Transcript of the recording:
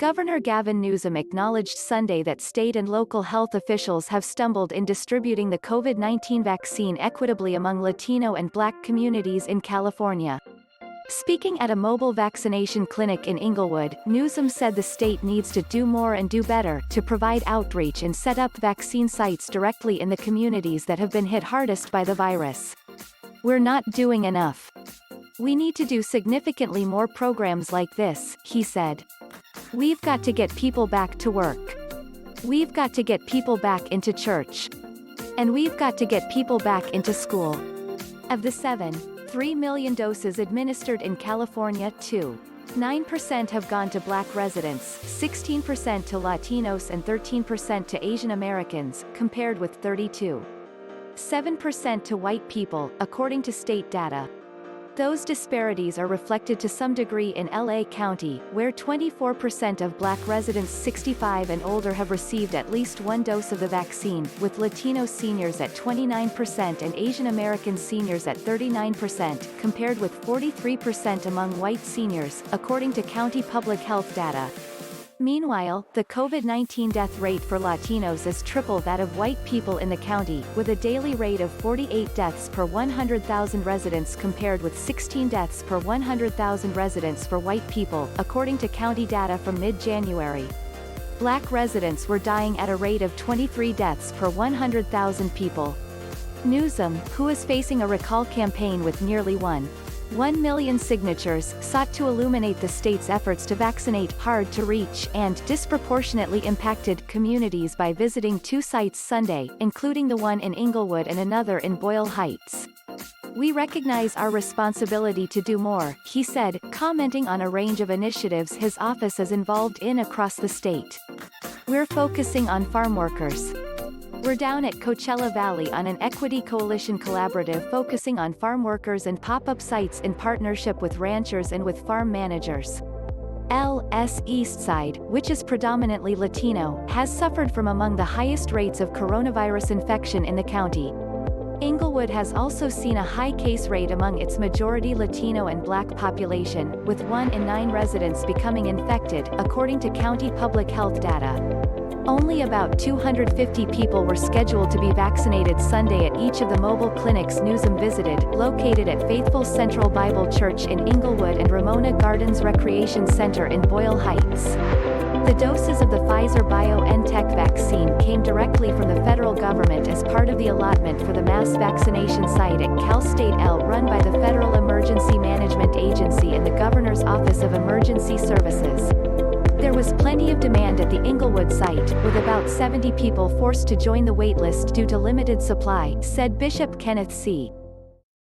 Governor Gavin Newsom acknowledged Sunday that state and local health officials have stumbled in distributing the COVID-19 vaccine equitably among Latino and Black communities in California. Speaking at a mobile vaccination clinic in Inglewood, Newsom said the state needs to do more and do better to provide outreach and set up vaccine sites directly in the communities that have been hit hardest by the virus. "We're not doing enough. We need to do significantly more programs like this," he said. "We've got to get people back to work. We've got to get people back into church. And we've got to get people back into school." Of the 3 million doses administered in California, 9% have gone to Black residents, 16% to Latinos and 13% to Asian Americans, compared with 32.7% to white people, according to state data. Those disparities are reflected to some degree in LA County, where 24% of Black residents 65 and older have received at least one dose of the vaccine, with Latino seniors at 29% and Asian American seniors at 39%, compared with 43% among white seniors, according to county public health data. Meanwhile, the COVID-19 death rate for Latinos is triple that of white people in the county, with a daily rate of 48 deaths per 100,000 residents compared with 16 deaths per 100,000 residents for white people, according to county data from mid-January. Black residents were dying at a rate of 23 deaths per 100,000 people. Newsom, who is facing a recall campaign with nearly 1 million signatures, sought to illuminate the state's efforts to vaccinate hard-to-reach and disproportionately impacted communities by visiting 2 sites Sunday, including the one in Inglewood and another in Boyle Heights. "We recognize our responsibility to do more," he said, commenting on a range of initiatives his office is involved in across the state. "We're focusing on farm workers. We're down at Coachella Valley on an equity coalition collaborative focusing on farm workers and pop-up sites in partnership with ranchers and with farm managers. LS Eastside, which is predominantly Latino, has suffered from among the highest rates of coronavirus infection in the county. Inglewood has also seen a high case rate among its majority Latino and Black population, with 1 in 9 residents becoming infected, according to county public health data. Only about 250 people were scheduled to be vaccinated Sunday at each of the mobile clinics Newsom visited, located at Faithful Central Bible Church in Inglewood and Ramona Gardens Recreation Center in Boyle Heights. The doses of the Pfizer-BioNTech vaccine came directly from the federal government as part of the allotment for the mass vaccination site at Cal State L run by the Federal Emergency Management Agency and the Governor's Office of Emergency Services. There was plenty of demand at the Inglewood site, with about 70 people forced to join the waitlist due to limited supply, said Bishop Kenneth C.